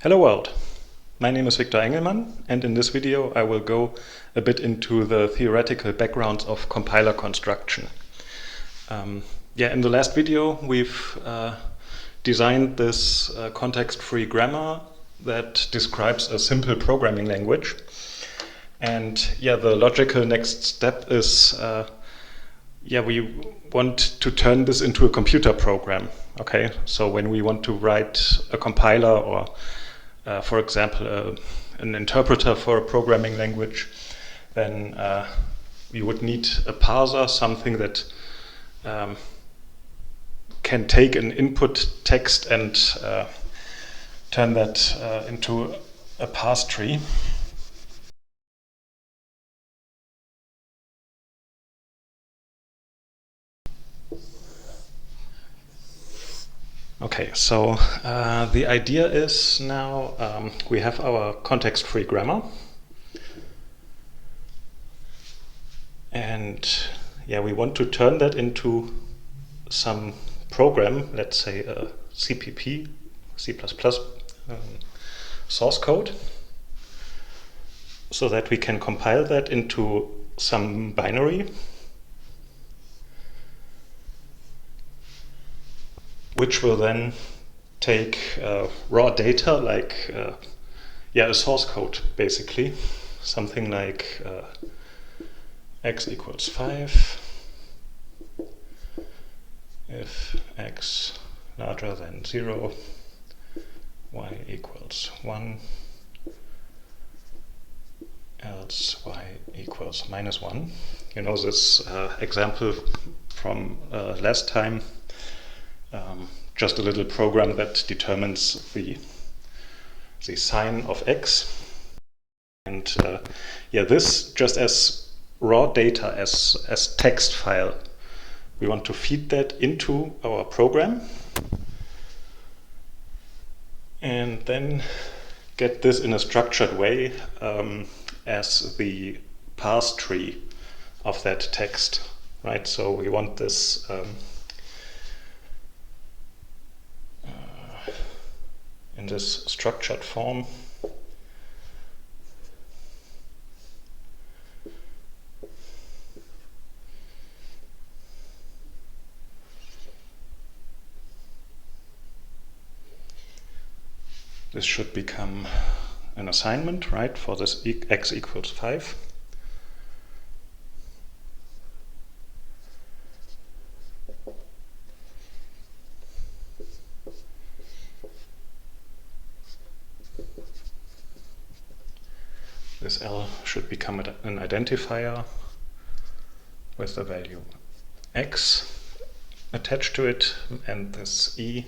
Hello world, my name is Victor Engelmann, and in this video I will go a bit into the theoretical backgrounds of compiler construction. In the last video we've designed this context-free grammar that describes a simple programming language. And the logical next step is we want to turn this into a computer program. Okay, so when we want to write a compiler or for example, an interpreter for a programming language, then we would need a parser, something that can take an input text and turn that into a parse tree. Okay, so the idea is now we have our context-free grammar, and we want to turn that into some program, let's say a CPP, C++ source code, so that we can compile that into some binary, which will then take raw data like a source code, basically. Something like x equals 5 if x larger than 0, y equals 1, else y equals -1. You know this example from last time. Just a little program that determines the sign of x. And this just as raw data, as text file. We want to feed that into our program and then get this in a structured way as the parse tree of that text, right? So we want this in this structured form. This should become an assignment, right, for this x equals 5. This L should become an identifier with the value x attached to it, and this E,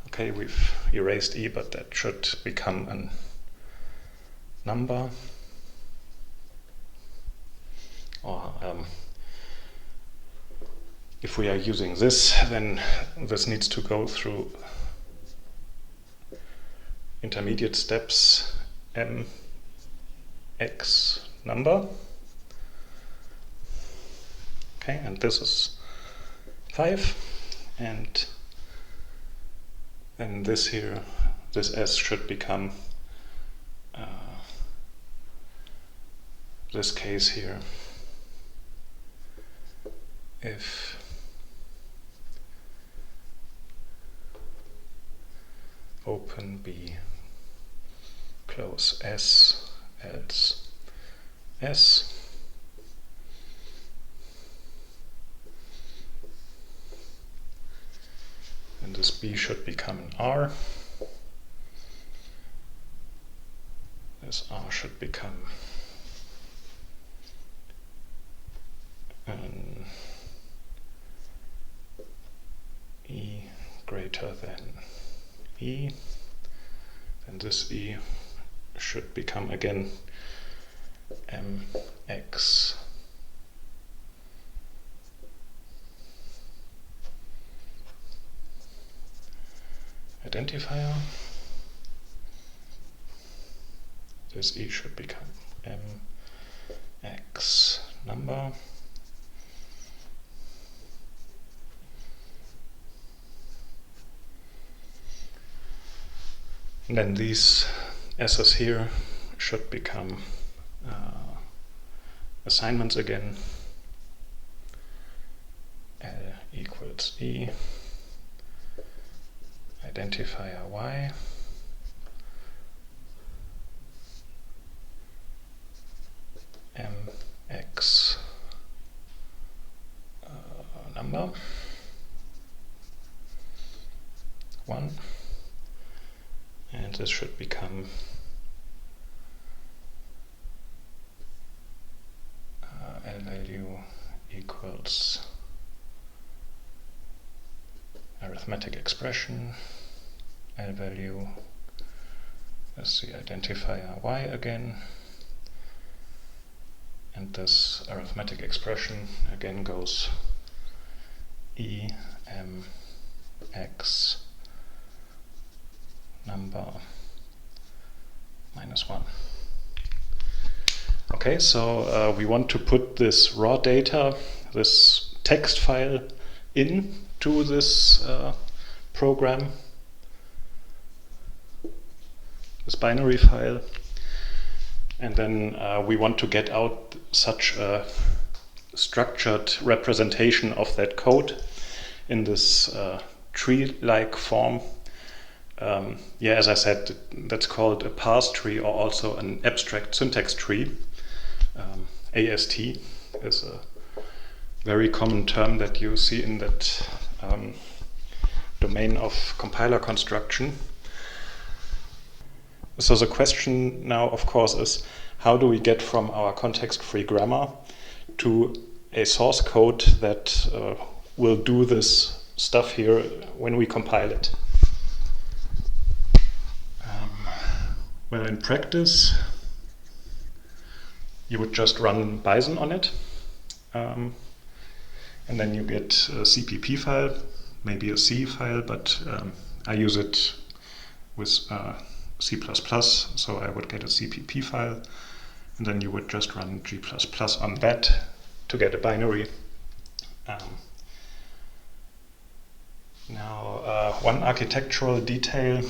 okay, we've erased E, but that should become a number, or if we are using this, then this needs to go through intermediate steps, m x number. Okay, and this is 5, and then this here, this s should become this case here. If open B, close S, else S. And this B should become an R. This R should become an E greater than E. And this E should become again mx identifier. This E should become mx number. And then these s's here should become assignments again. L equals E, identifier Y, mx number 1, and this should become L value equals arithmetic expression, L value is the identifier Y again, and this arithmetic expression again goes E m x number -1. Okay, so we want to put this raw data, this text file, into this program, this binary file, and then we want to get out such a structured representation of that code in this tree-like form. Yeah, as I said, that's called a parse tree, or also an abstract syntax tree. AST is a very common term that you see in that domain of compiler construction. So the question now, of course, is how do we get from our context-free grammar to a source code that will do this stuff here when we compile it? Well, in practice, you would just run Bison on it, and then you get a CPP file, maybe a C file, but I use it with C++, so I would get a CPP file, and then you would just run G++ on that to get a binary. Now, one architectural detail.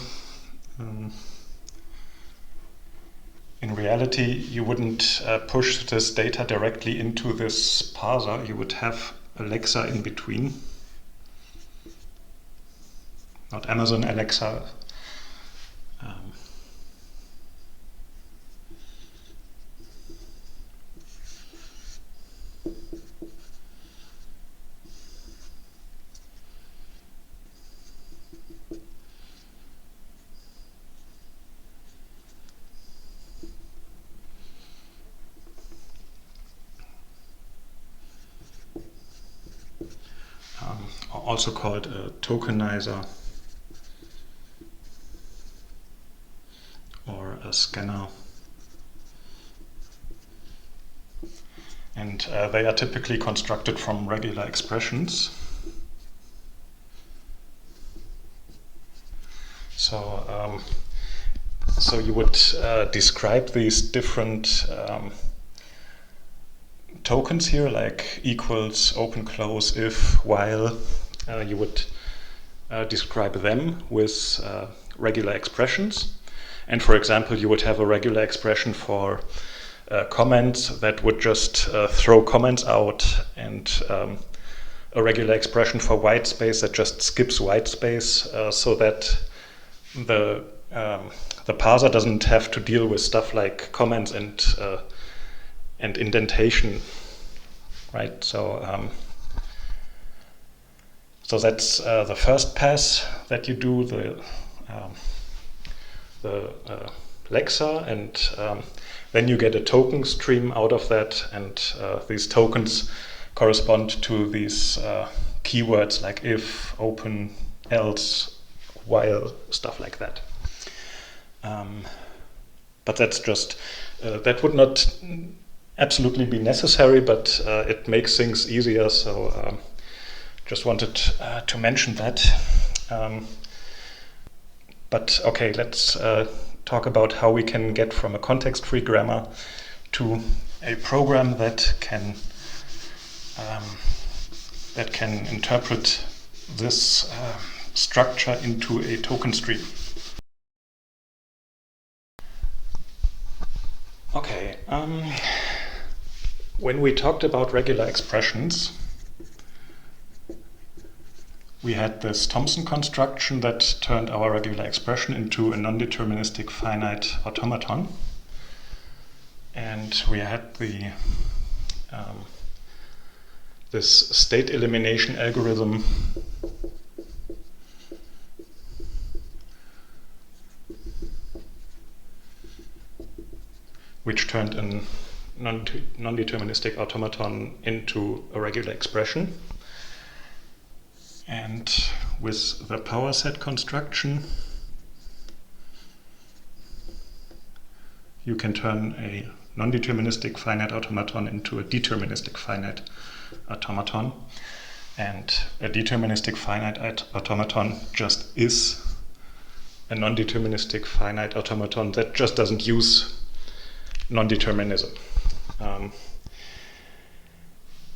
In reality, you wouldn't push this data directly into this parser. You would have Alexa in between. Not Amazon Alexa. Also called a tokenizer or a scanner. And they are typically constructed from regular expressions. So, so you would describe these different tokens here, like equals, open, close, if, while. You would describe them with regular expressions. And for example, you would have a regular expression for comments that would just throw comments out, and a regular expression for white space that just skips white space, so that the parser doesn't have to deal with stuff like comments and indentation, right? So so that's the first pass that you do, the Lexa, and then you get a token stream out of that, and these tokens correspond to these keywords like if, open, else, while, stuff like that. But that's just, that would not absolutely be necessary, but it makes things easier, so just wanted to mention that. But okay, let's talk about how we can get from a context-free grammar to a program that can interpret this structure into a token stream. When we talked about regular expressions, we had this Thompson construction that turned our regular expression into a non-deterministic finite automaton. And we had the this state elimination algorithm which turned a non-deterministic automaton into a regular expression. And with the power set construction, you can turn a non-deterministic finite automaton into a deterministic finite automaton. And a deterministic finite automaton just is a non-deterministic finite automaton that just doesn't use nondeterminism.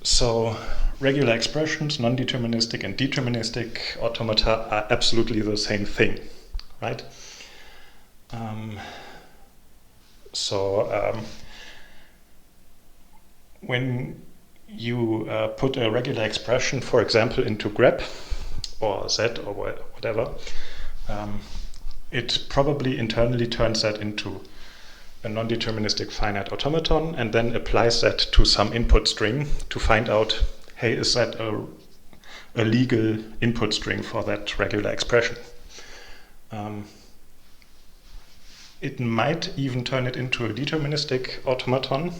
So regular expressions, non-deterministic and deterministic automata are absolutely the same thing, right? When you put a regular expression, for example, into grep or z or whatever, it probably internally turns that into a non-deterministic finite automaton and then applies that to some input string to find out, hey, is that a legal input string for that regular expression? It might even turn it into a deterministic automaton.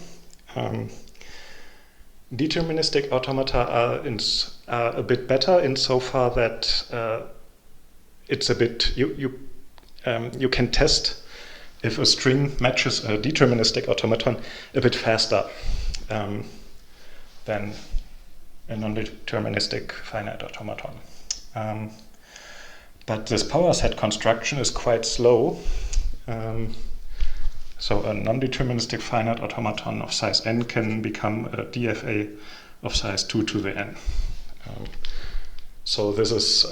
Deterministic automata are a bit better insofar that it's a bit, you can test if a string matches a deterministic automaton a bit faster than a non-deterministic finite automaton. But this power set construction is quite slow. So a non-deterministic finite automaton of size n can become a DFA of size 2 to the n. So this is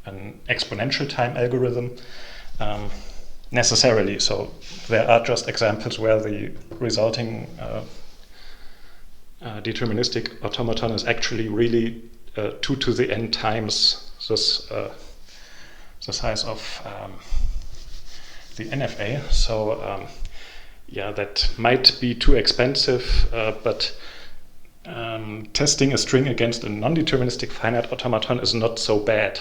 an exponential time algorithm. Necessarily, so there are just examples where the resulting deterministic automaton is actually really 2 to the n times this, the size of the NFA. So yeah, that might be too expensive, but testing a string against a non-deterministic finite automaton is not so bad.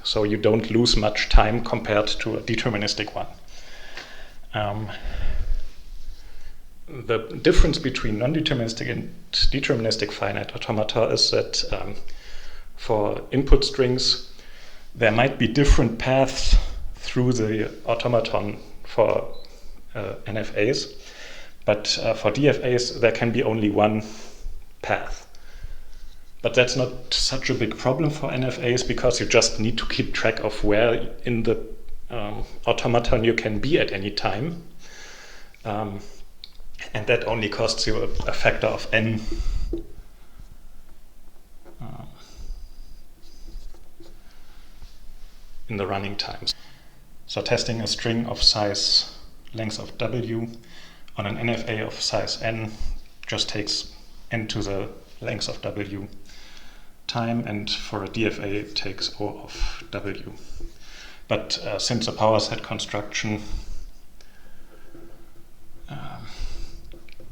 So you don't lose much time compared to a deterministic one. The difference between non-deterministic and deterministic finite automata is that for input strings, there might be different paths through the automaton for NFAs, but for DFAs, there can be only one path. But that's not such a big problem for NFAs because you just need to keep track of where in the automaton you can be at any time. And that only costs you a factor of n. In the running times. So testing a string of size length of w on an NFA of size n just takes n to the length of w time, and for a DFA it takes O of w. But since the power set construction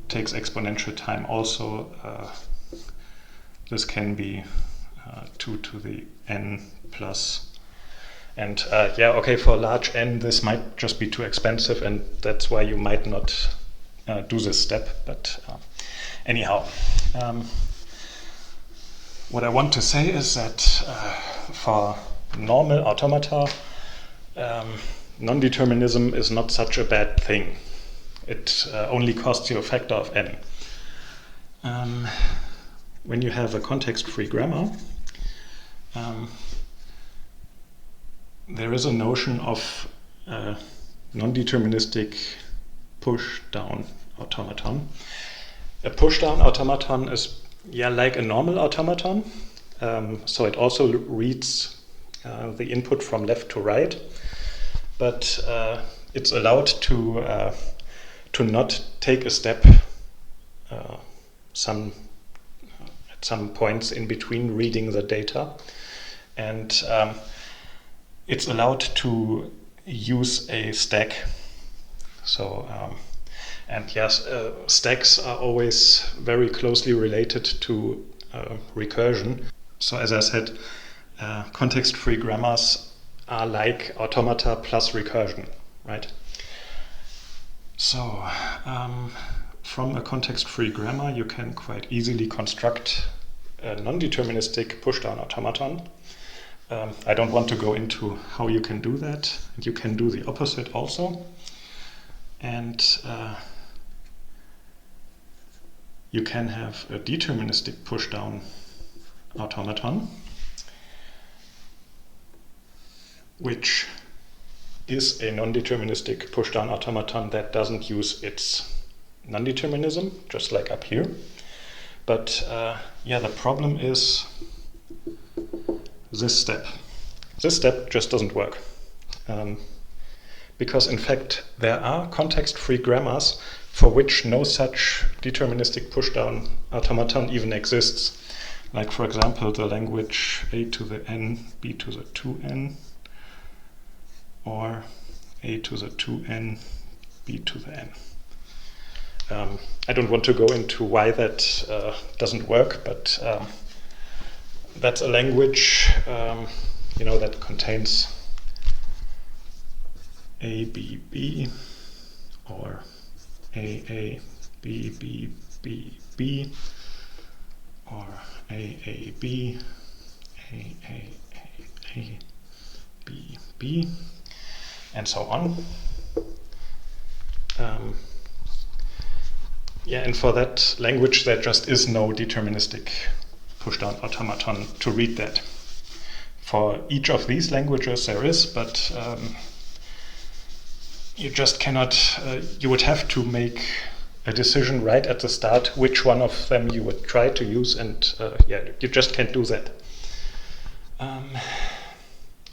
takes exponential time also, this can be 2 to the n plus. And yeah, okay, for large n this might just be too expensive, and that's why you might not do this step. But anyhow, what I want to say is that for normal automata, non-determinism is not such a bad thing. It only costs you a factor of n. When you have a context-free grammar, there is a notion of non-deterministic push-down automaton. A push-down automaton is like a normal automaton. So it also reads the input from left to right, but it's allowed to to not take a step at some points in between reading the data, and it's allowed to use a stack. So and yes, stacks are always very closely related to recursion. So as I said, context-free grammars are like automata plus recursion, right? So from a context-free grammar, you can quite easily construct a non-deterministic push-down automaton. I don't want to go into how you can do that. You can do the opposite also. And you can have a deterministic push-down automaton, which is a non-deterministic push-down automaton that doesn't use its nondeterminism, just like up here. But yeah, the problem is this step. This step just doesn't work. Because in fact, there are context-free grammars for which no such deterministic push-down automaton even exists. Like, for example, the language a to the n, b to the 2n, or a to the 2n, b to the n. I don't want to go into why that doesn't work, but that's a language that contains a, b, b, or a, b, b, b, b, or a, b, a, b, b, and so on. Yeah, and for that language, there just is no deterministic push-down automaton to read that. For each of these languages, there is, but you just cannot, you would have to make a decision right at the start which one of them you would try to use, and yeah, you just can't do that.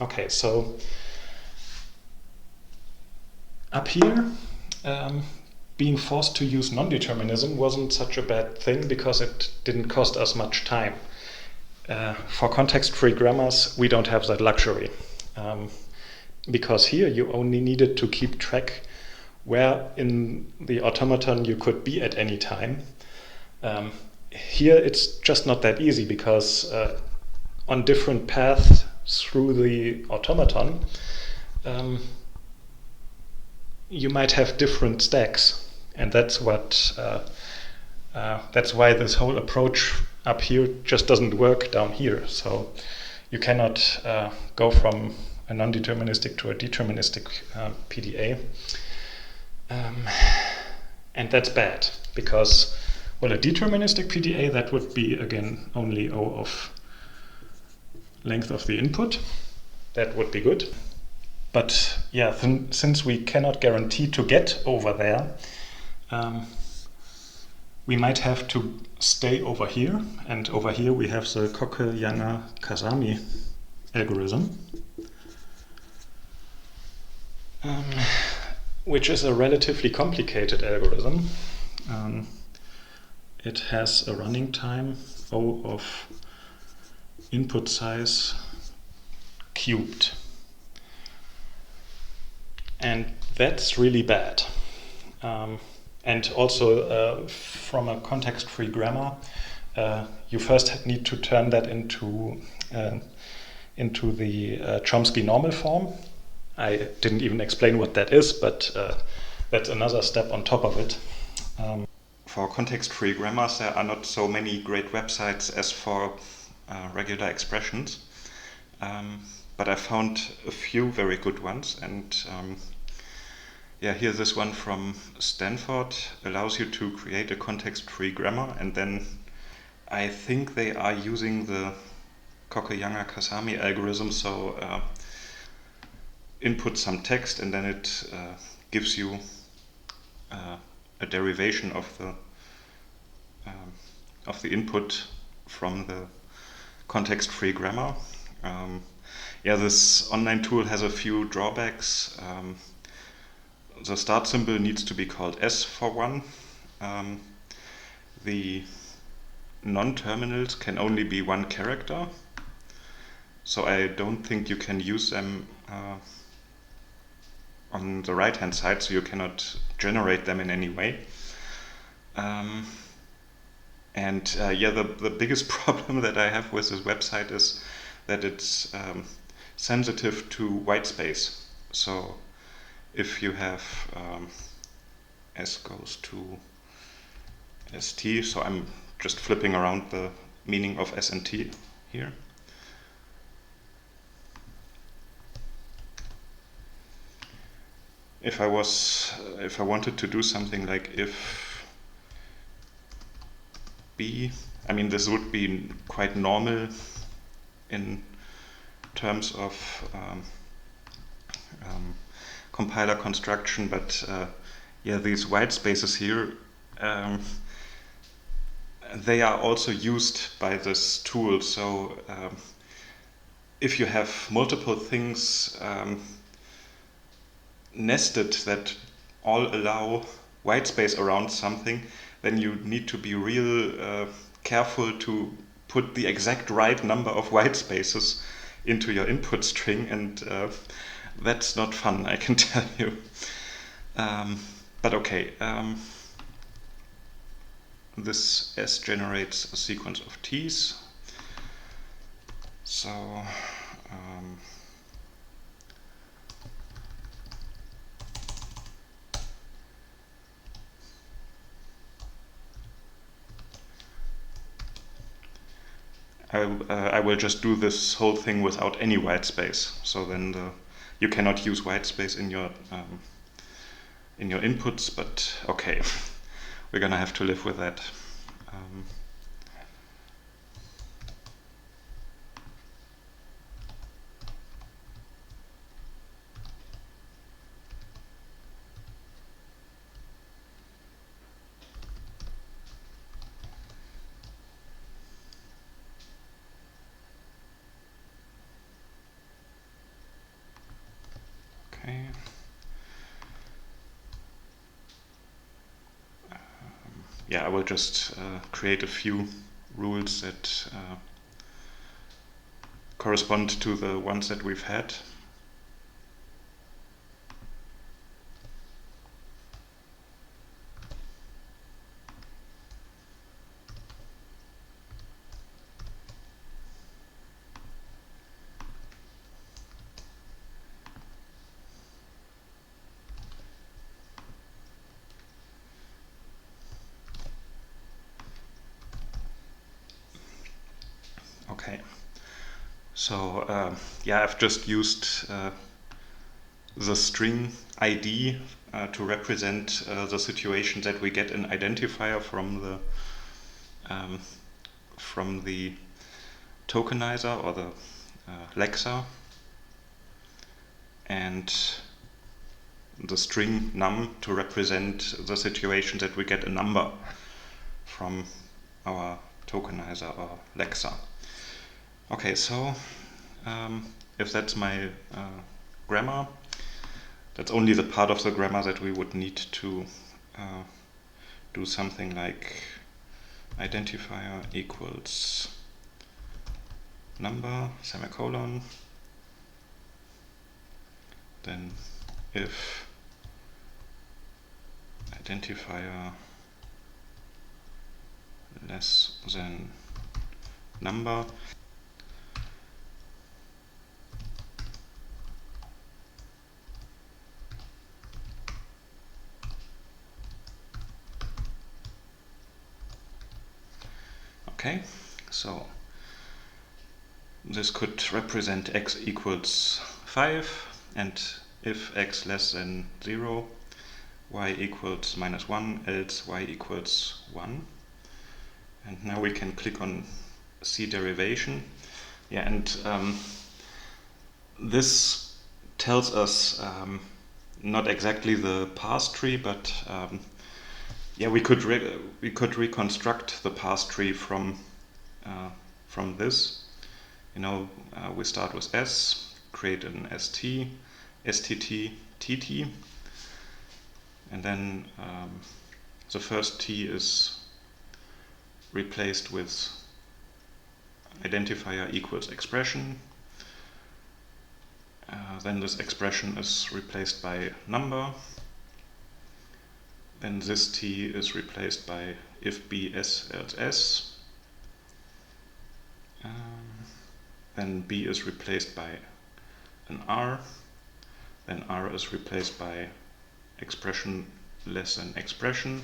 Okay, so up here, being forced to use non-determinism wasn't such a bad thing because it didn't cost us much time. For context-free grammars, we don't have that luxury. Because here you only needed to keep track where in the automaton you could be at any time. Here it's just not that easy because on different paths through the automaton, you might have different stacks. And that's that's why this whole approach up here just doesn't work down here. So you cannot go from a non-deterministic to a deterministic PDA. And that's bad because, well, a deterministic PDA, that would be, again, only O of length of the input. That would be good. But yeah, since we cannot guarantee to get over there, we might have to stay over here, and over here we have the Koke-Younger-Kasami algorithm, which is a relatively complicated algorithm. It has a running time O of input size cubed. And that's really bad. And also from a context-free grammar, you first need to turn that into the Chomsky normal form. I didn't even explain what that is, but that's another step on top of it. For context-free grammars, there are not so many great websites as for regular expressions, but I found a few very good ones, and yeah, here this one from Stanford allows you to create a context-free grammar, and then I think they are using the Koke-Younger-Kasami algorithm, so input some text and then it gives you a derivation of the input from the context-free grammar. Yeah, this online tool has a few drawbacks. the start symbol needs to be called S for 1. The non-terminals can only be one character, so I don't think you can use them on the right hand side, so you cannot generate them in any way. Yeah, the biggest problem that I have with this website is that it's sensitive to white space. So if you have S goes to ST, so I'm just flipping around the meaning of S and T here. If I wanted to do something like if B, I mean this would be quite normal in terms of compiler construction, but yeah, these white spaces here, they are also used by this tool. So if you have multiple things nested that all allow white space around something, then you need to be real careful to put the exact right number of white spaces into your input string, and that's not fun, I can tell you. But okay, this S generates a sequence of T's. So I will just do this whole thing without any white space. So then you cannot use white space in your inputs, but okay, we're gonna have to live with that. Okay. Yeah, I will just create a few rules that correspond to the ones that we've had. Okay, so yeah, I've just used the string ID to represent the situation that we get an identifier from the tokenizer or the lexer, and the string num to represent the situation that we get a number from our tokenizer or lexer. Okay, so if that's my grammar, that's only the part of the grammar that we would need to do something like identifier equals number, semicolon, then if identifier less than number, okay, so this could represent x equals 5, and if x less than 0, y equals -1, else y equals 1. And now we can click on C derivation. Yeah, and this tells us not exactly the parse tree, but yeah, we could reconstruct the parse tree from this. You know, we start with S, create an ST, STT, TT, And then the first t is replaced with identifier equals expression. Then this expression is replaced by number. Then this t is replaced by if b s else s. Then b is replaced by an r. Then r is replaced by expression less than expression.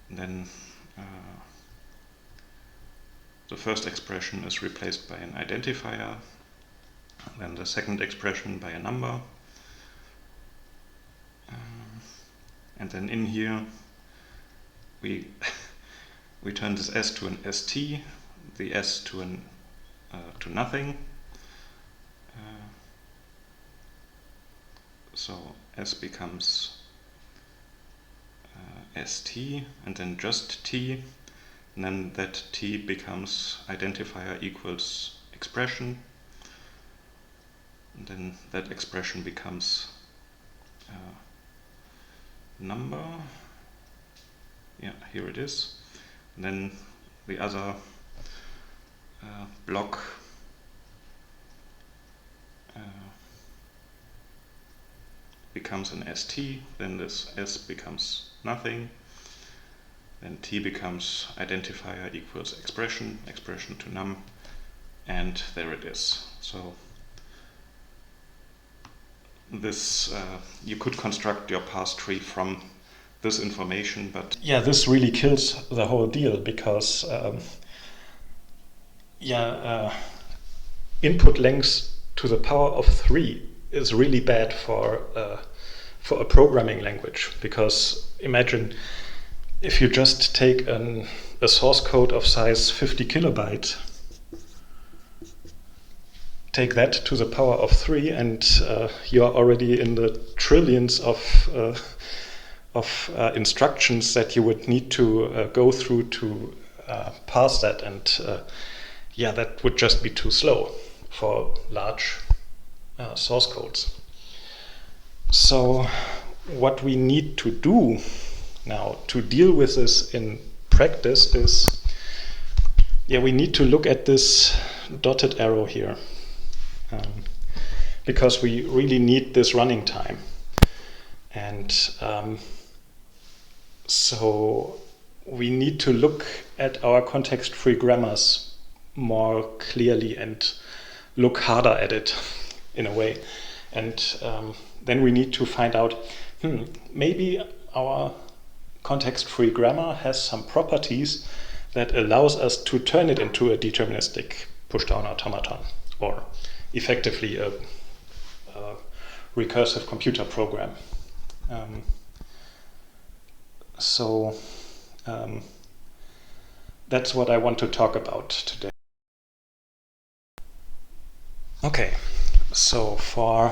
Then the first expression is replaced by an identifier. Then the second expression by a number. And then in here we turn this s to an st, the s to an to nothing. So s becomes st, and then just t, and then that t becomes identifier equals expression, and then that expression becomes number. Yeah, here it is. And then the other block becomes an st, then this s becomes nothing, then t becomes identifier equals expression, expression to num, and there it is. So this you could construct your parse tree from this information, but yeah, this really kills the whole deal, because input length to the power of 3 is really bad for a programming language, because imagine if you just take a source code of size 50 kilobyte, take that to the power of 3, and you are already in the trillions of instructions that you would need to go through to parse that, and that would just be too slow for large source codes. So what we need to do now to deal with this in practice is, we need to look at this dotted arrow here, because we really need this running time. And so we need to look at our context-free grammars more clearly and look harder at it in a way. And then we need to find out, maybe our context-free grammar has some properties that allows us to turn it into a deterministic push-down automaton, or effectively a recursive computer program. So that's what I want to talk about today. Okay, so for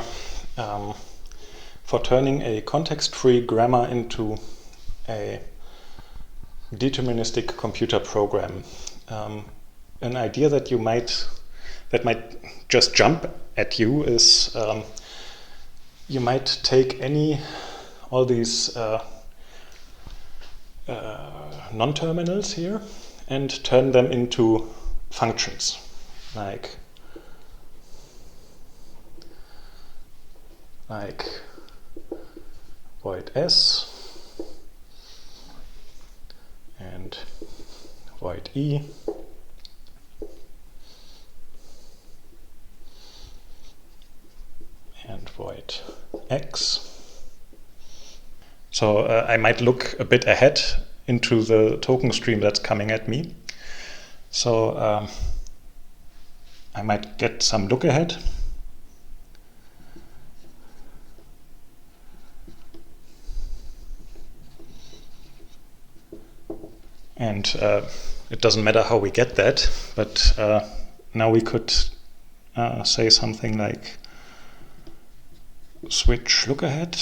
turning a context-free grammar into a deterministic computer program, an idea that might just jump at you is you might take all these nonterminals here and turn them into functions, like void s and void e and void x. So I might look a bit ahead into the token stream that's coming at me. So I might get some look ahead. And it doesn't matter how we get that, but now we could say something like switch look ahead.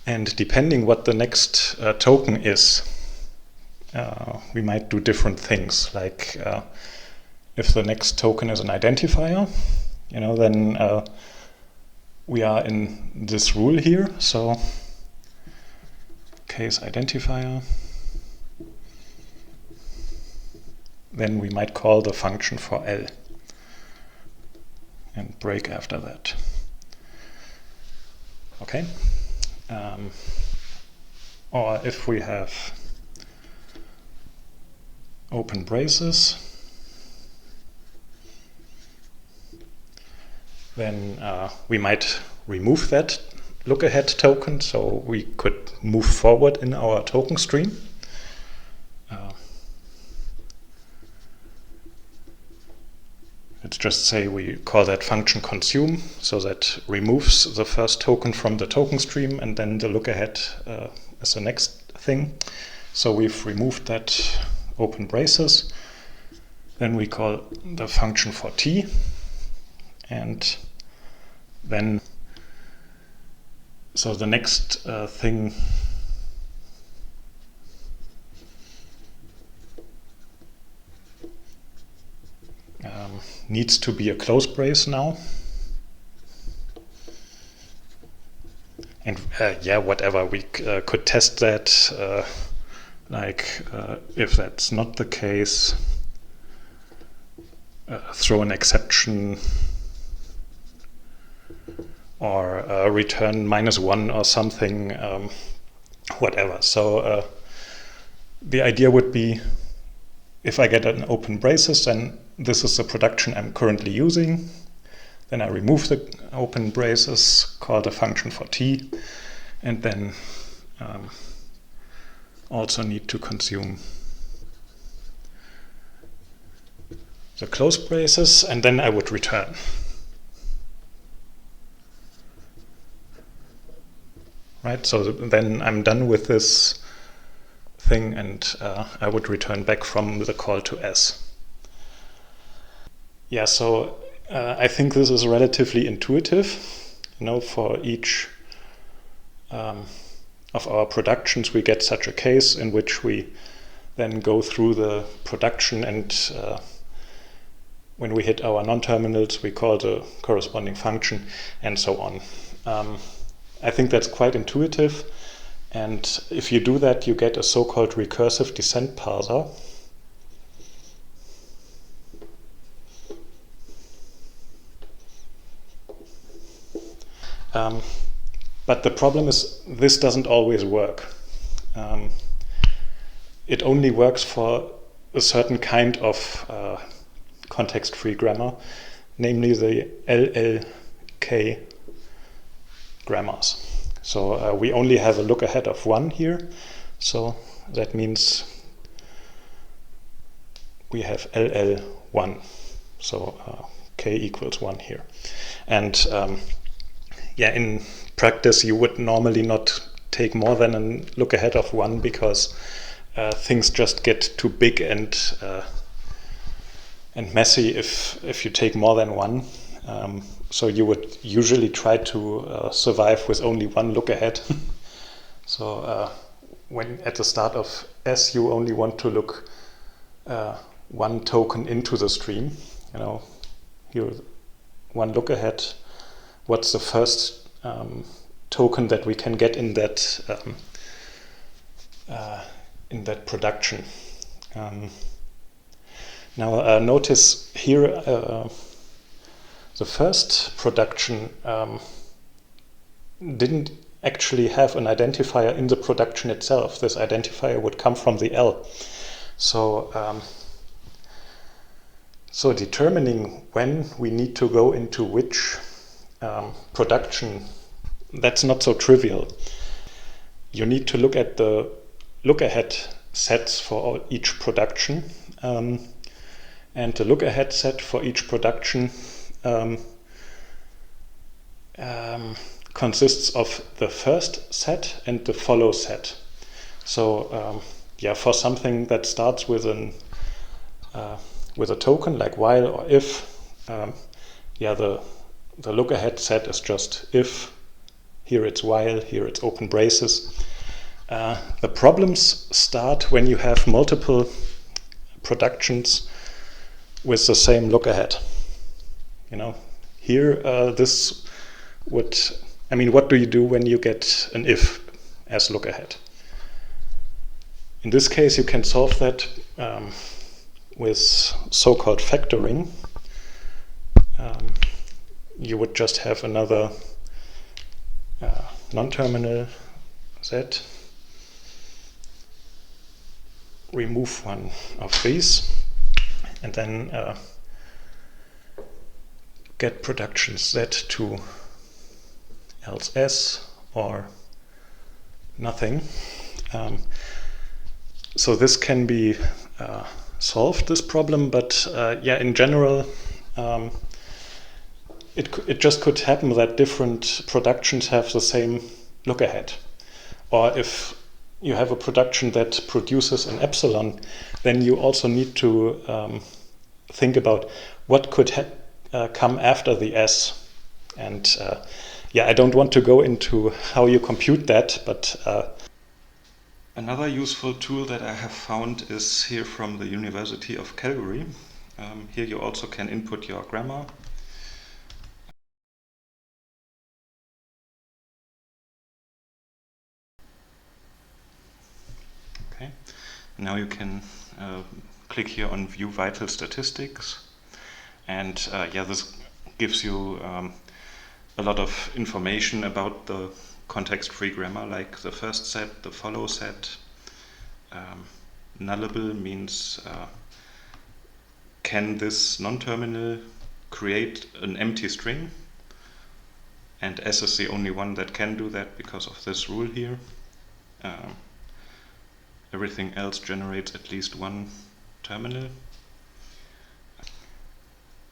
And depending what the next token is, we might do different things. Like if the next token is an identifier, then we are in this rule here. So case identifier. Then we might call the function for L and break after that. Okay. Or if we have open braces, then we might remove that look-ahead token, so we could move forward in our token stream. Let's just say we call that function consume, so that removes the first token from the token stream, and then the look-ahead is the next thing. So we've removed that open braces. Then we call the function for t, and then so the next thing needs to be a close brace now. And yeah, whatever, we could test that, if that's not the case, throw an exception or return -1 or something, whatever. So the idea would be, if I get an open braces, then this is the production I'm currently using. Then I remove the open braces, call the function for t, and then also need to consume the close braces, and then I would return. Right, so then I'm done with this thing, and I would return back from the call to S. Yeah, so I think this is relatively intuitive. For each of our productions, we get such a case in which we then go through the production, and when we hit our non-terminals, we call the corresponding function, and so on. I think that's quite intuitive, and if you do that, you get a so-called recursive descent parser. But the problem is this doesn't always work. It only works for a certain kind of context-free grammar, namely the LLK grammars. So we only have a look ahead of 1 here, so that means we have LL1, so k equals 1 here. And yeah, in practice you would normally not take more than a look ahead of 1, because things just get too big and messy if you take more than 1. So you would usually try to survive with only 1 look ahead. So when at the start of S you only want to look 1 token into the stream, here 1 look ahead. What's the first token that we can get in that production? Now notice here the first production didn't actually have an identifier in the production itself. This identifier would come from the L. So so determining when we need to go into which production, that's not so trivial. You need to look at the look-ahead sets for each production, and the look-ahead set for each production consists of the first set and the follow set. So yeah, for something that starts with a token like while or if, yeah, the look-ahead set is just if, here it's while, here it's open braces. The problems start when you have multiple productions with the same look ahead. You know, here this would, I mean, what do you do when you get an if as look ahead? In this case, you can solve that with so-called factoring. You would just have another non-terminal z, remove one of these, and then get production z to else s or nothing. So this can be solved, this problem, but yeah, in general, it just could happen that different productions have the same look ahead. Or if you have a production that produces an epsilon, then you also need to think about what could come after the s. And yeah, I don't want to go into how you compute that, but another useful tool that I have found is here from the University of Calgary. Here you also can input your grammar. Okay, now you can click here on View Vital Statistics, and yeah, this gives you a lot of information about the context-free grammar, like the first set, the follow set. Nullable means can this non-terminal create an empty string? And S is the only one that can do that because of this rule here. Everything else generates at least one terminal.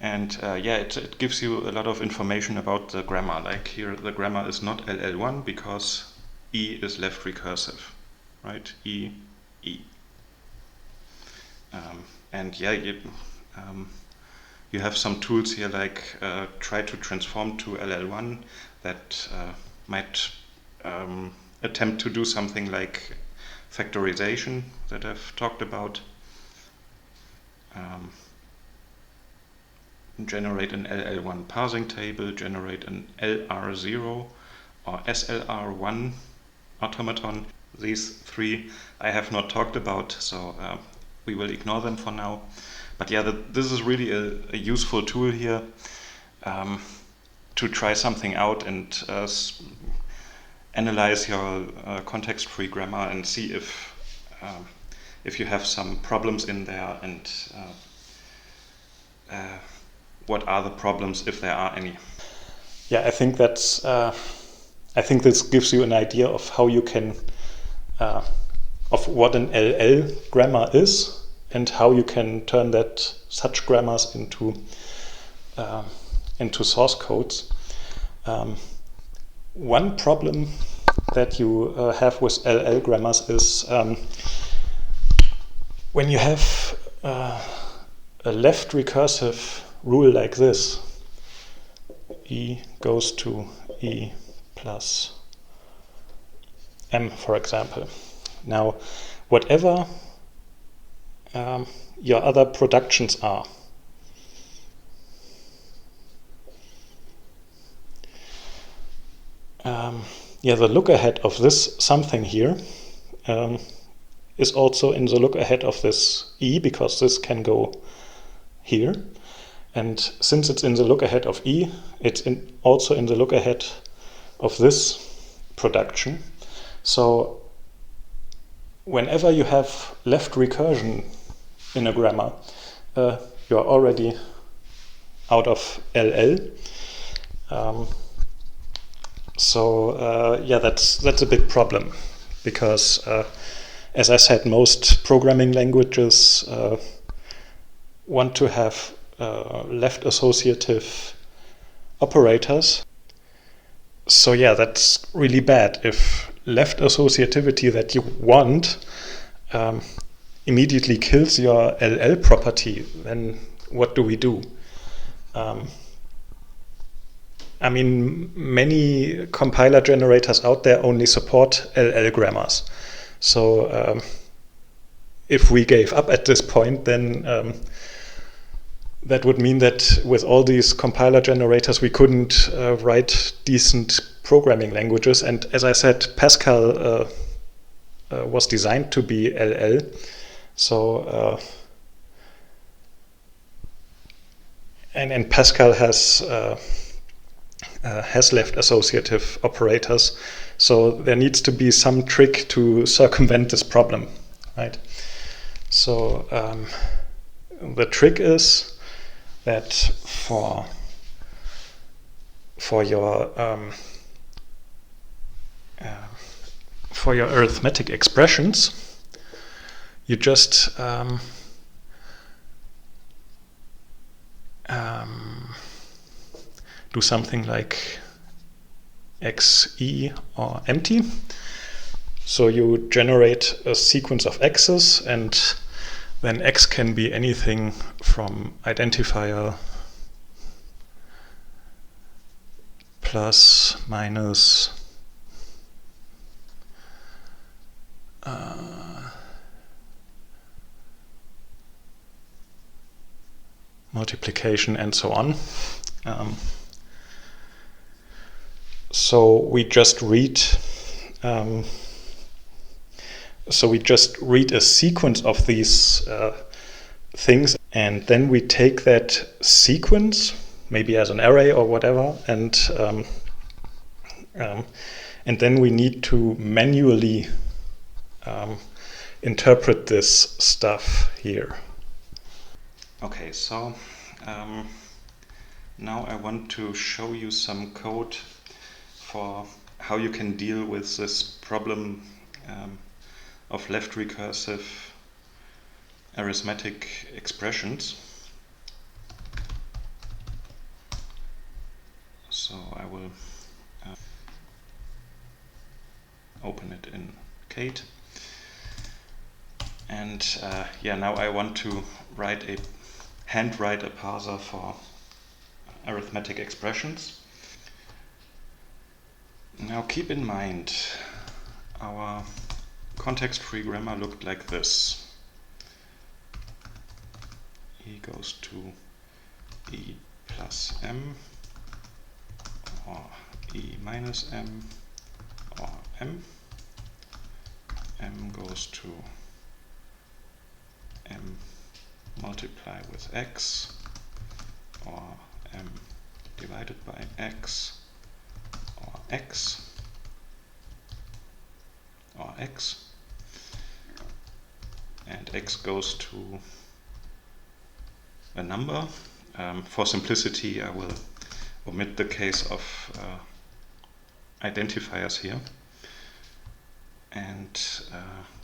And yeah, it gives you a lot of information about the grammar. Like here, the grammar is not LL1 because E is left recursive, right? E, E. And yeah, you have some tools here like try to transform to LL1 that might attempt to do something like factorization that I've talked about. Generate an LL1 parsing table, generate an LR0 or SLR1 automaton. These three I have not talked about, so we will ignore them for now. But yeah, this is really a useful tool here to try something out and analyze your context-free grammar and see if you have some problems in there, and what are the problems if there are any. Yeah, I think that's. I think this gives you an idea of how you can, of what an LL grammar is, and how you can turn such grammars into source codes. One problem that you have with LL grammars is when you have a left recursive rule like this, E goes to E plus M, for example. Now, whatever your other productions are, yeah, the look ahead of this something here is also in the look ahead of this E, because this can go here. And since it's in the look ahead of E, it's also in the look ahead of this production. So whenever you have left recursion in a grammar, you're already out of LL. So yeah, that's a big problem, because as I said, most programming languages want to have left associative operators. So yeah, that's really bad. If left associativity that you want immediately kills your LL property, then what do we do? I mean, many compiler generators out there only support LL grammars. So if we gave up at this point, then that would mean that with all these compiler generators we couldn't write decent programming languages. And as I said, Pascal was designed to be LL. So and Pascal has left associative operators. So there needs to be some trick to circumvent this problem, right? So the trick is that for your arithmetic expressions, you just do something like xe or empty. So you generate a sequence of x's, and then x can be anything from identifier plus, minus, multiplication, and so on. So we just read a sequence of these things, and then we take that sequence, maybe as an array or whatever, and then we need to manually interpret this stuff here. Okay, so now I want to show you some code for how you can deal with this problem of left recursive arithmetic expressions. So I will open it in Kate, and yeah, now I want to handwrite a parser for arithmetic expressions. Now keep in mind, our context-free grammar looked like this. E goes to E plus M, or E minus M, or M. M goes to M multiply with X, or M divided by X, or X, or X, and X goes to a number. For simplicity, I will omit the case of identifiers here, and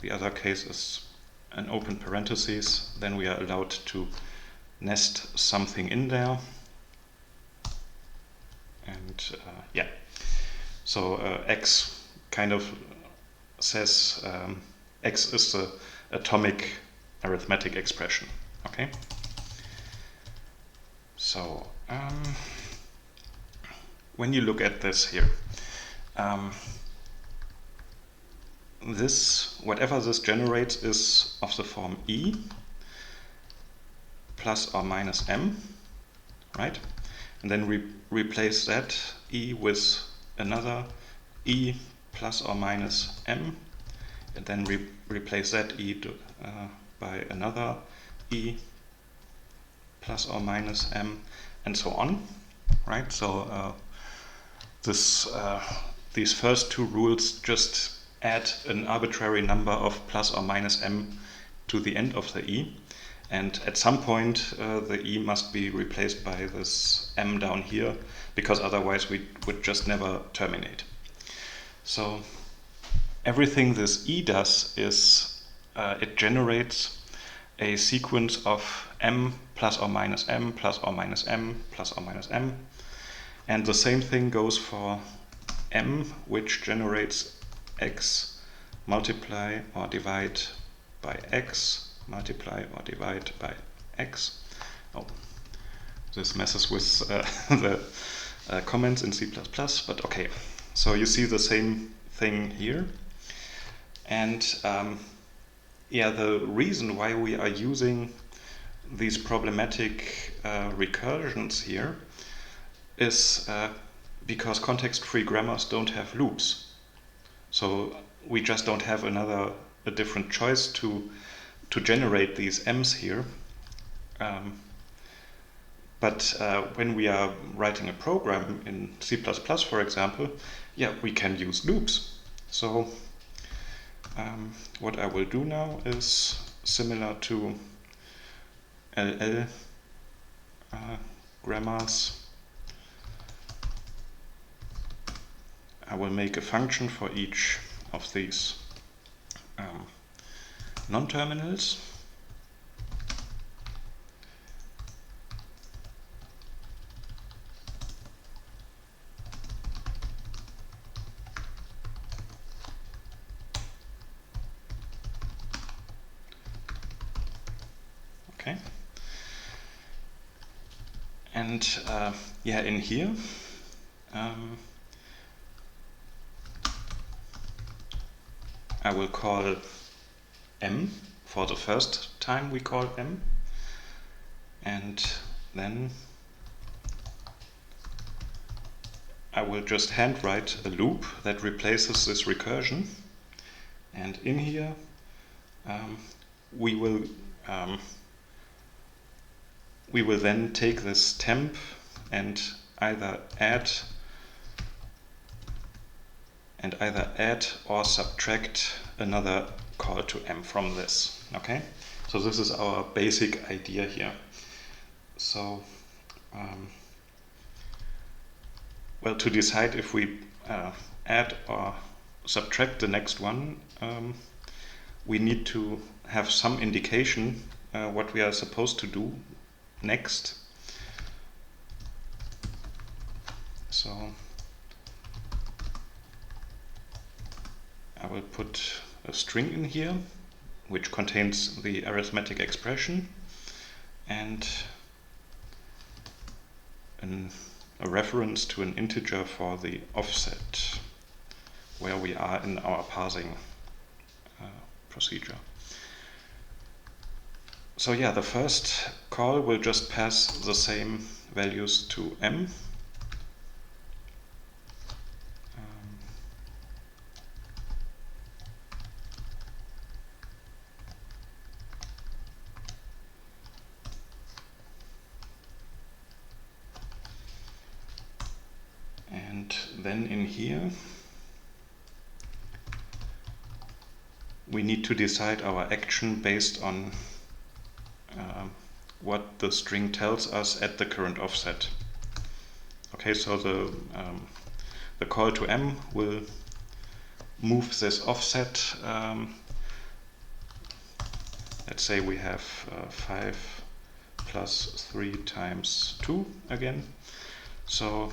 the other case is an open parentheses. Then we are allowed to nest something in there, and yeah, so X kind of says X is the atomic arithmetic expression. Okay, so when you look at this here, whatever this generates is of the form E plus or minus M, right? And then we replace that E with another E plus or minus M, and then replace that E by another E plus or minus M, and so on, right? So these first two rules just add an arbitrary number of plus or minus M to the end of the E, and at some point the E must be replaced by this M down here, because otherwise we would just never terminate. So everything this E does is it generates a sequence of M plus or minus M plus or minus M plus or minus M, and the same thing goes for M, which generates X multiply or divide by X multiply or divide by X. Oh, this messes with the comments in C++, but okay. So you see the same thing here, and yeah, the reason why we are using these problematic recursions here is because context-free grammars don't have loops. So we just don't have a different choice to generate these m's here. But when we are writing a program in C++, for example, yeah, we can use loops. So what I will do now is similar to LL grammars. I will make a function for each of these nonterminals. Okay. And yeah, in here, I will call m for the first time we call m, and then I will just handwrite a loop that replaces this recursion, and in here we will then take this temp and either add or subtract another call to m from this. Okay, so this is our basic idea here. So well, to decide if we add or subtract the next one, we need to have some indication what we are supposed to do next. So I will put a string in here which contains the arithmetic expression and a reference to an integer for the offset where we are in our parsing procedure. So yeah, the first call will just pass the same values to m. And then in here we need to decide our action based on what the string tells us at the current offset. Okay, so the call to m will move this offset. Let's say we have 5 plus 3 times 2 again. So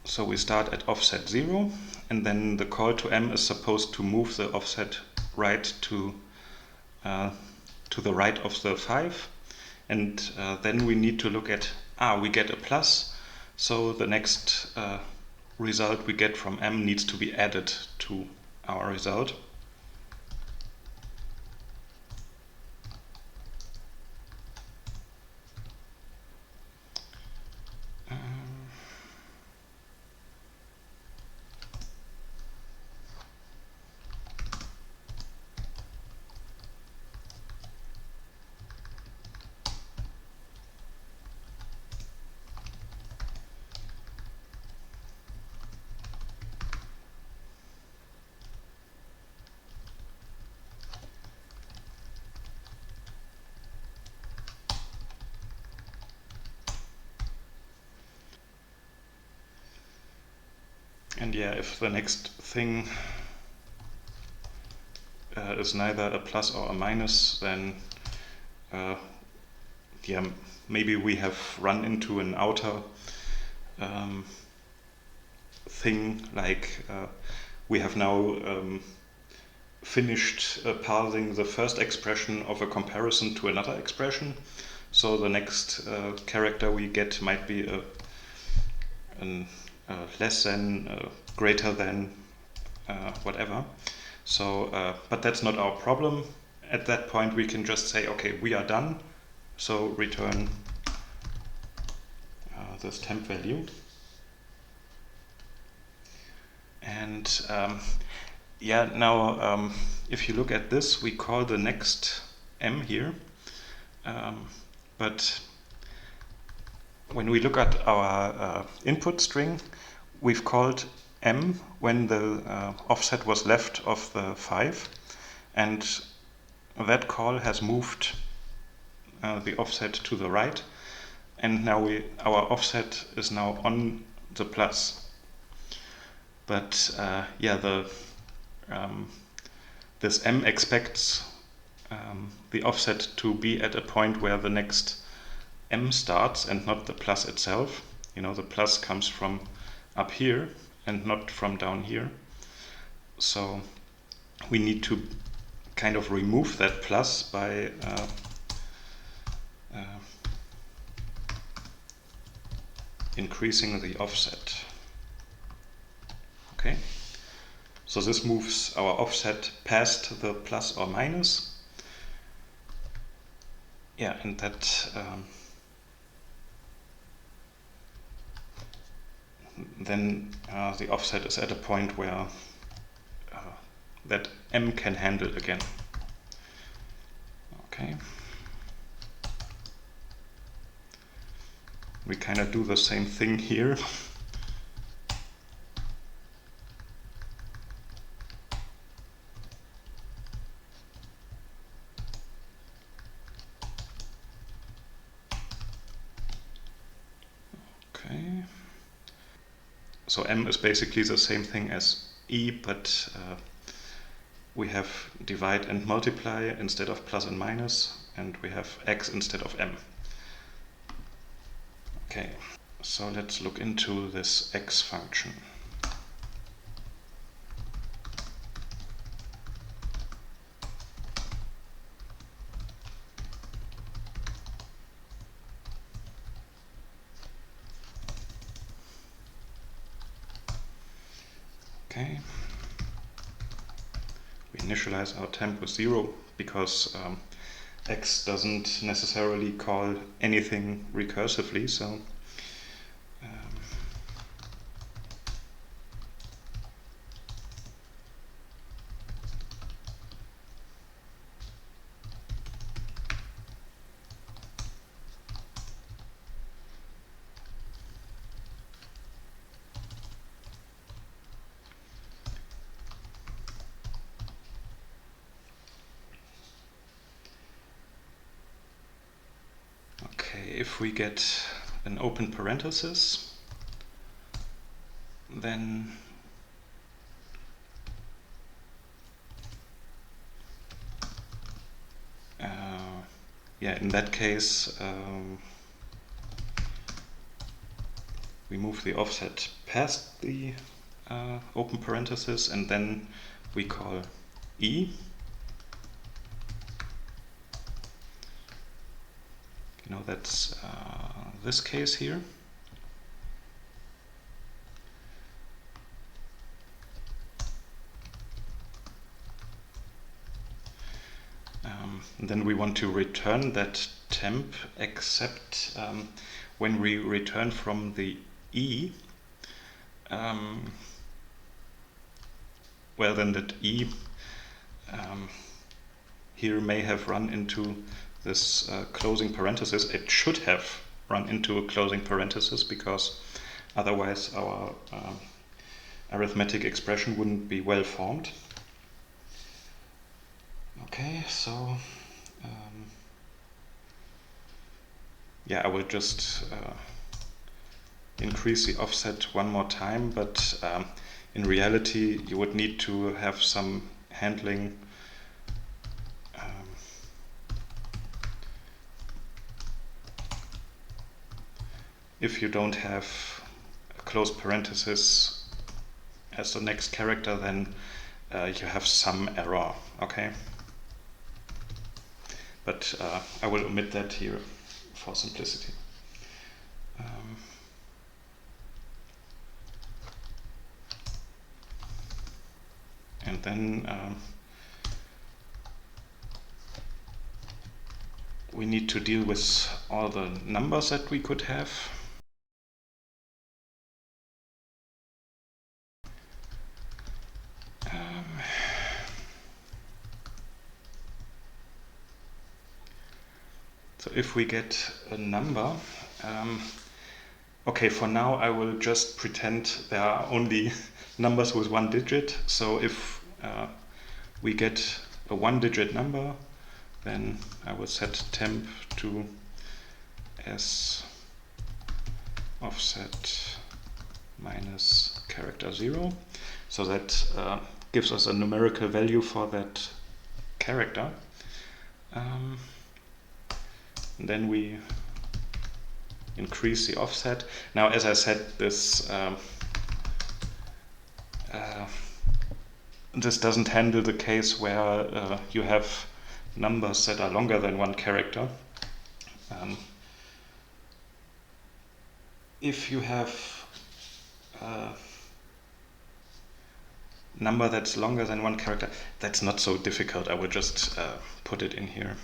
so we start at offset 0, and then the call to m is supposed to move the offset right to the right of the 5, and then we need to look at, we get a plus, so the next result we get from m needs to be added to our result. And yeah, if the next thing is neither a plus or a minus, then yeah, maybe we have run into an outer thing, like we have now finished parsing the first expression of a comparison to another expression. So the next character we get might be a less than, greater than, whatever. So, but that's not our problem. At that point we can just say, okay, we are done, so return this temp value. And yeah, now if you look at this, we call the next m here, but when we look at our input string, we've called m when the offset was left of the 5, and that call has moved the offset to the right, and now our offset is now on the plus. But yeah, this m expects the offset to be at a point where the next m starts and not the plus itself. You know, the plus comes from up here and not from down here. So we need to kind of remove that plus by increasing the offset. Okay, so this moves our offset past the plus or minus. Yeah, and that then the offset is at a point where that m can handle again. Okay. We kind of do the same thing here. Okay. So m is basically the same thing as e, but we have divide and multiply instead of plus and minus, and we have x instead of m. Okay, so let's look into this x function. Okay, we initialize our temp with 0 because x doesn't necessarily call anything recursively, so if we get an open parenthesis, then yeah, in that case we move the offset past the open parenthesis, and then we call e. You know, that's this case here. And then we want to return that temp, except when we return from the e, well, then that e here may have run into this closing parenthesis. It should have run into a closing parenthesis, because otherwise our arithmetic expression wouldn't be well formed. Okay, so yeah, I will just increase the offset one more time, but in reality you would need to have some handling if you don't have a closed parenthesis as the next character, then you have some error, okay? But I will omit that here for simplicity. And then we need to deal with all the numbers that we could have. So if we get a number, okay, for now I will just pretend there are only numbers with one digit. So if we get a one-digit number, then I will set temp to s offset minus character 0. So that gives us a numerical value for that character. And then we increase the offset. Now, as I said, this this doesn't handle the case where you have numbers that are longer than one character. If you have a number that's longer than one character, that's not so difficult. I will just put it in here.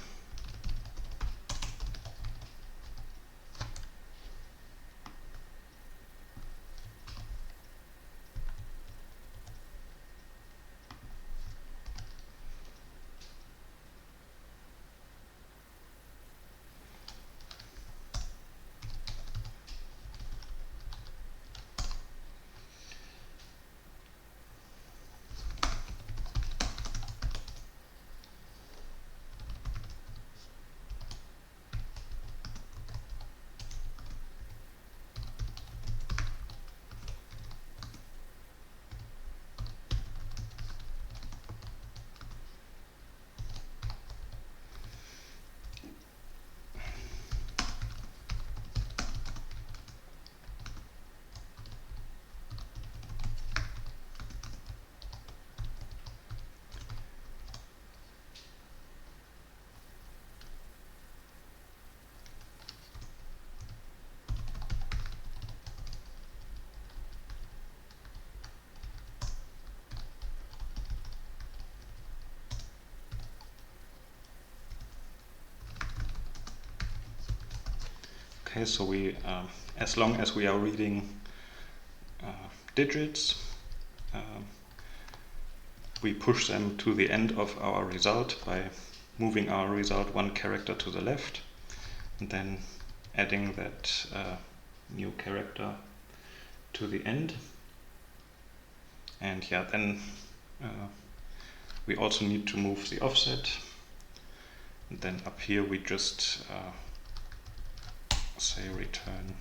Okay, so we, as long as we are reading digits, we push them to the end of our result by moving our result one character to the left, and then adding that new character to the end. And yeah, then we also need to move the offset. And then up here we just say return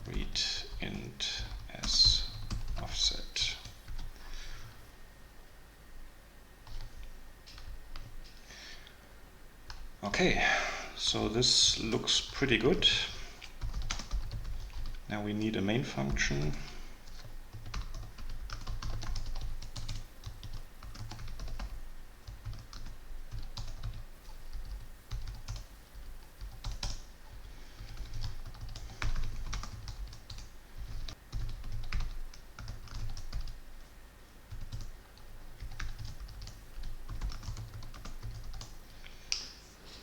read int s offset. Okay, so this looks pretty good. Now we need a main function.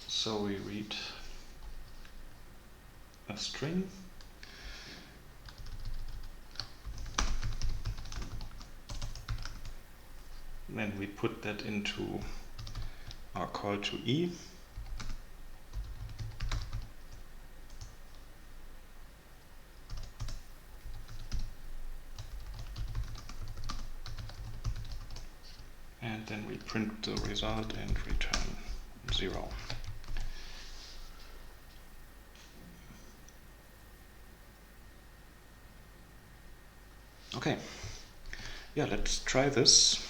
So we read a string, then we put that into our call to E, and then we print the result and return 0. Okay, yeah, let's try this.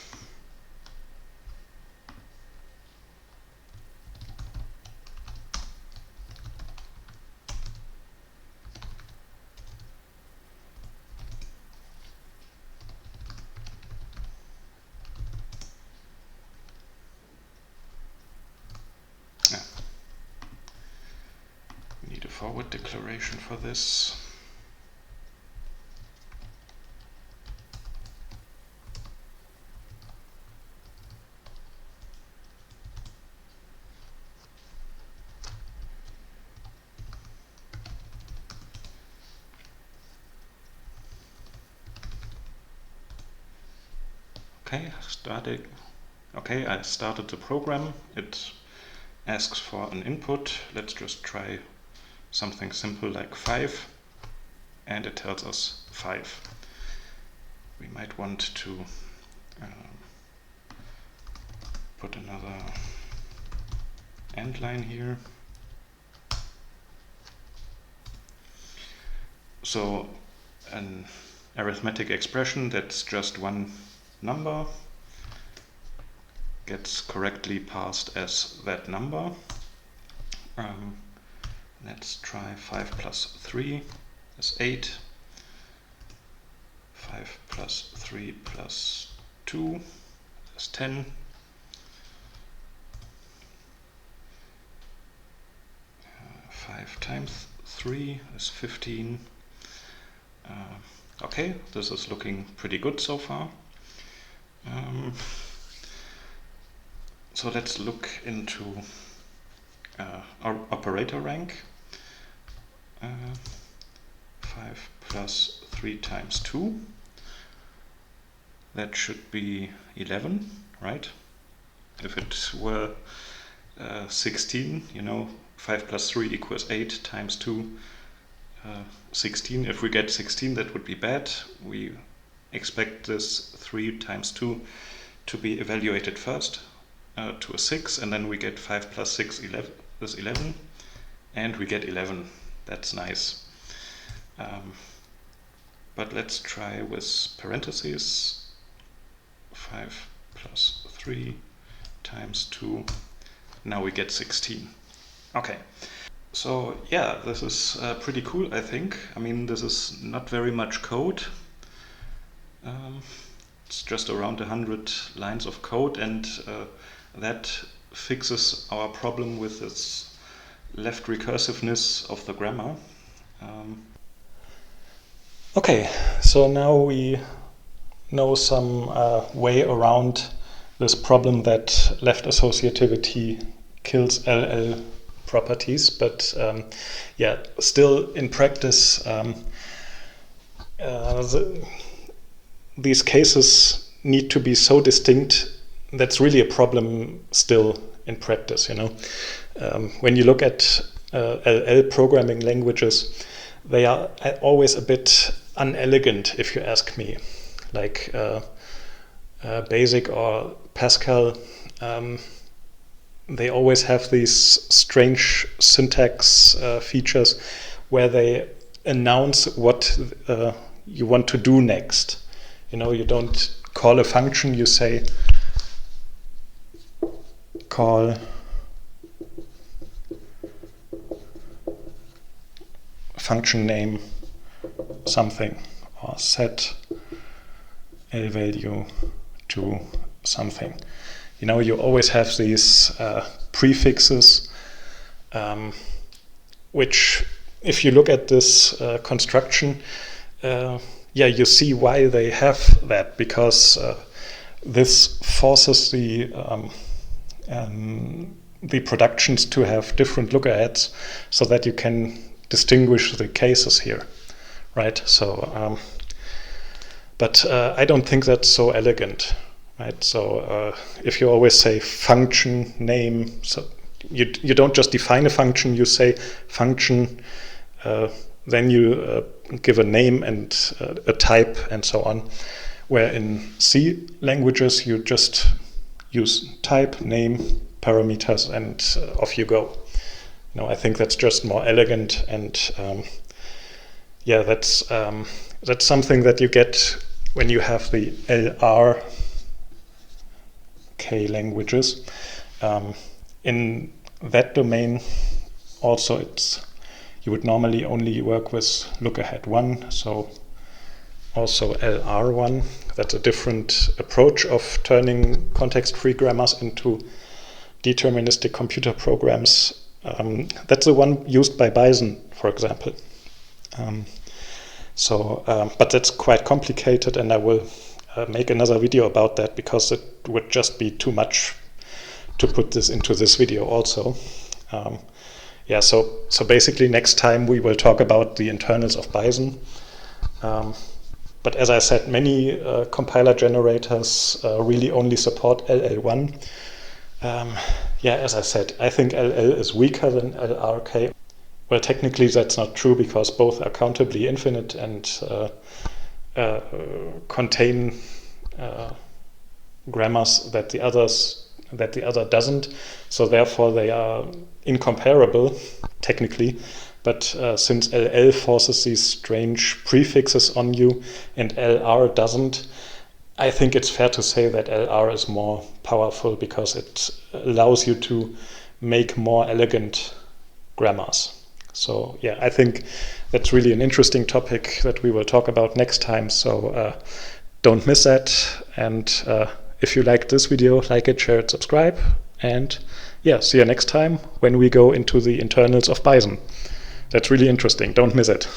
Yeah. We need a forward declaration for this. Okay, I started the program. It asks for an input. Let's just try something simple like 5, and it tells us 5. We might want to put another end line here. So an arithmetic expression that's just one number gets correctly parsed as that number. Let's try 5 plus 3 is 8. 5 plus 3 plus 2 is 10. 5 times 3 is 15. Okay, this is looking pretty good so far. So let's look into our operator rank. 5 plus 3 times 2. That should be 11, right? If it were 16, 5 plus 3 equals 8 times 2, 16. If we get 16, that would be bad. We expect this 3 times 2 to be evaluated first to a 6, and then we get 5 plus 6 is 11, and we get 11. That's nice. But let's try with parentheses. 5 plus 3 times 2. Now we get 16. Okay. So yeah, this is pretty cool, I think. I mean, this is not very much code. It's just around 100 lines of code, and that fixes our problem with this left recursiveness of the grammar. Okay, so now we know some way around this problem that left associativity kills LL properties, but yeah, still in practice these cases need to be so distinct. That's really a problem still in practice, when you look at LL programming languages, they are always a bit unelegant, if you ask me. Like BASIC or Pascal, they always have these strange syntax features where they announce what you want to do next. You don't call a function, you say call function name something, or set a value to something. You always have these prefixes, which, if you look at this construction, you see why they have that, because this forces the productions to have different lookaheads so that you can distinguish the cases here, right? So, but I don't think that's so elegant, right? So if you always say function name, so you don't just define a function, you say function, then you give a name and a type and so on, where in C languages you just use type, name, parameters, and off you go. I think that's just more elegant, and yeah, that's something that you get when you have the LRK languages. In that domain, also you would normally only work with lookahead 1, so also LR1. That's a different approach of turning context-free grammars into deterministic computer programs. That's the one used by Bison, for example. But that's quite complicated, and I will make another video about that, because it would just be too much to put this into this video also. Yeah, so basically next time we will talk about the internals of Bison. But as I said, many compiler generators really only support LL1. Yeah, as I said, I think LL is weaker than LRK. Well, technically that's not true because both are countably infinite and contain grammars that the other doesn't. So therefore they are incomparable technically. But since LL forces these strange prefixes on you and LR doesn't, I think it's fair to say that LR is more powerful because it allows you to make more elegant grammars. So yeah, I think that's really an interesting topic that we will talk about next time. So don't miss that. And if you liked this video, like it, share it, subscribe. And yeah, see you next time when we go into the internals of Bison. That's really interesting. Don't miss it.